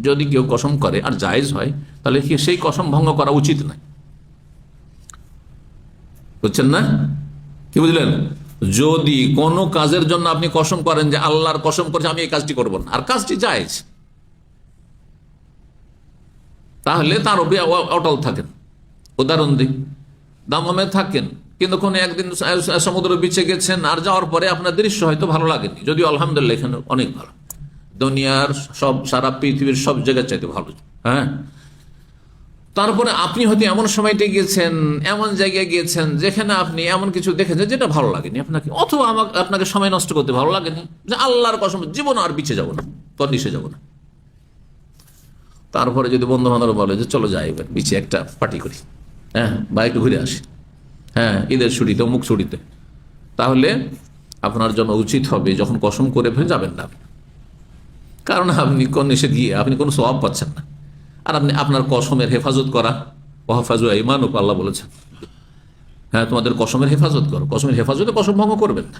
যদি কেউ কসম করে আর জায়েজ হয়, তাহলে কি সেই কসম ভঙ্গ করা উচিত নয়। বুঝছেন না? কি বুঝলেন? যদি কোনো কাজের জন্য আপনি কসম করেন যে আল্লাহর কসম করছে আমি এই কাজটি করব না, আর কাজটি জায়েজ, তাহলে তার অটল থাকেন। উদাহরণ দিই, দামামে থাকেন, কিন্তু কোনো একদিন সমুদ্র বিচে গেছেন, আর যাওয়ার পরে আপনার দৃশ্য হয়তো ভালো লাগেনি, যদিও আলহামদুলিল্লাহ এখানে অনেক ভালো, দুনিয়ার সব, সারা পৃথিবীর সব জায়গার চাইতে ভালো। হ্যাঁ, তারপরে আপনি হয়তো এমন সময়তে গিয়েছেন, এমন জায়গায় গিয়েছেন যেখানে আপনি এমন কিছু দেখেছেন যেটা ভালো লাগেনি আপনাকে, অথবা আপনাকে সময় নষ্ট করতে ভালো লাগেনি, যে আল্লাহর কসম জীবন আর বিচে যাব না, তন্নিশে যাব না। তারপরে যদি বন্ধু বান্ধব বলে যে চলো যাই এবার বিচে একটা পার্টি করি, হ্যাঁ, বা একটু ঘুরে আসি, হ্যাঁ, ঈদের ছুটিতে, অমুক ছুটিতে, তাহলে আপনার জন্য উচিত হবে যখন কসম করে ফেলে যাবেন না, কারণ আপনি কোন এসে গিয়ে আপনি কোনো সওয়াব পাচ্ছেন না। আর আপনি আপনার কসমের হেফাজত করা, ওয়াহফাজু আইমানুকুম, আল্লাহ বলেছেন, হ্যাঁ, তোমাদের কসমের হেফাজত করো, কসমের হেফাজতে কসম ভঙ্গ করবেন না।